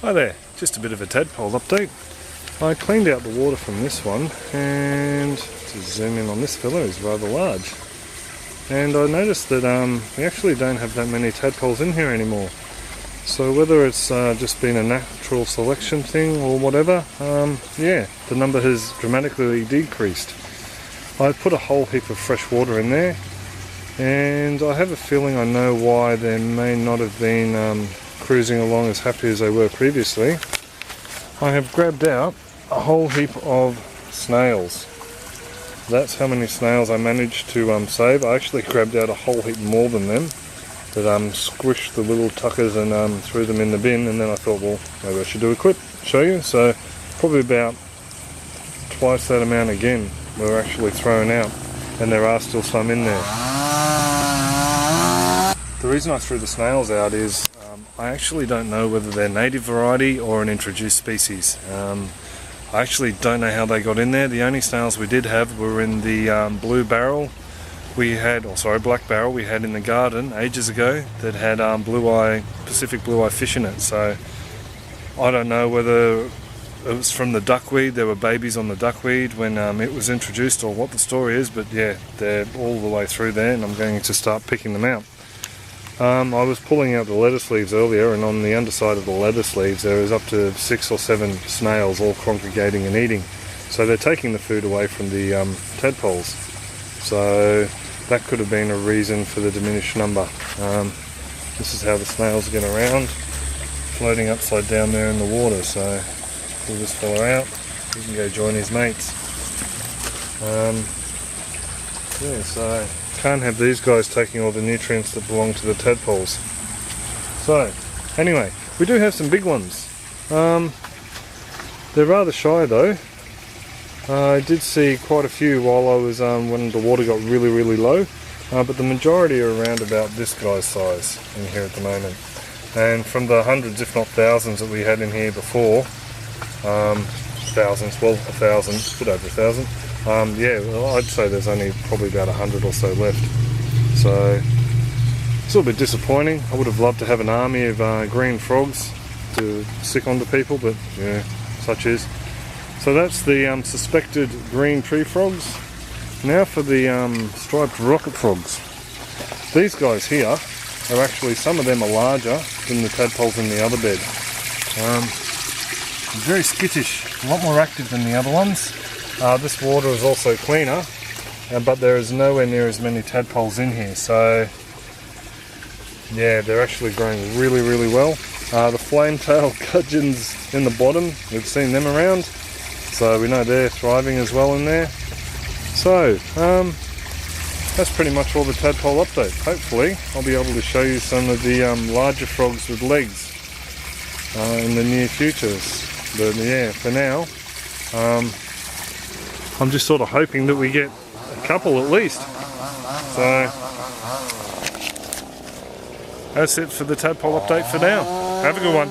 Hi there, just a bit of a tadpole update. I cleaned out the water from this one, and to zoom in on this fella, is rather large. And I noticed that we actually don't have that many tadpoles in here anymore. So whether it's just been a natural selection thing or whatever, yeah, the number has dramatically decreased. I put a whole heap of fresh water in there, and I have a feeling I know why they may not have been cruising along as happy as they were previously. I have grabbed out a whole heap of snails. That's how many snails I managed to save. I actually grabbed out a whole heap more than them, but squished the little tuckers and threw them in the bin, and then I thought, well, maybe I should do a clip, show you. So probably about twice that amount again were actually thrown out, and there are still some in there. The reason I threw the snails out is I actually don't know whether they're native variety or an introduced species. I actually don't know how they got in there. The only snails we did have were in the blue barrel we had, or sorry, black barrel we had in the garden ages ago that had Pacific blue eye fish in it. So I don't know whether it was from the duckweed, there were babies on the duckweed when it was introduced, or what the story is, but yeah, they're all the way through there, and I'm going to start picking them out. I was pulling out the lettuce leaves earlier, and on the underside of the lettuce leaves there is up to 6 or 7 snails all congregating and eating. So they're taking the food away from the tadpoles. So that could have been a reason for the diminished number. This is how the snails get around, floating upside down there in the water. So pull this fella out, he can go join his mates. Yeah, so can't have these guys taking all the nutrients that belong to the tadpoles. So anyway, we do have some big ones. They're rather shy though. I did see quite a few while I was when the water got really low, but the majority are around about this guy's size in here at the moment. And from the hundreds if not thousands that we had in here before, thousands, well, 1,000, a bit over 1,000. Yeah, well, I'd say there's only probably about 100 or so left. So it's a little bit disappointing. I would have loved to have an army of green frogs to stick onto people, but yeah, such is. So that's the suspected green tree frogs. Now for the striped rocket frogs. These guys here are actually, some of them are larger than the tadpoles in the other bed. Very skittish, a lot more active than the other ones. This water is also cleaner, but there is nowhere near as many tadpoles in here, so yeah, they're actually growing really well. The flame-tailed gudgeons in the bottom, we've seen them around, so we know they're thriving as well in there. So that's pretty much all the tadpole update. Hopefully I'll be able to show you some of the larger frogs with legs in the near future. But yeah, for now I'm just sort of hoping that we get a couple at least. So that's it for the tadpole update for now. Have a good one.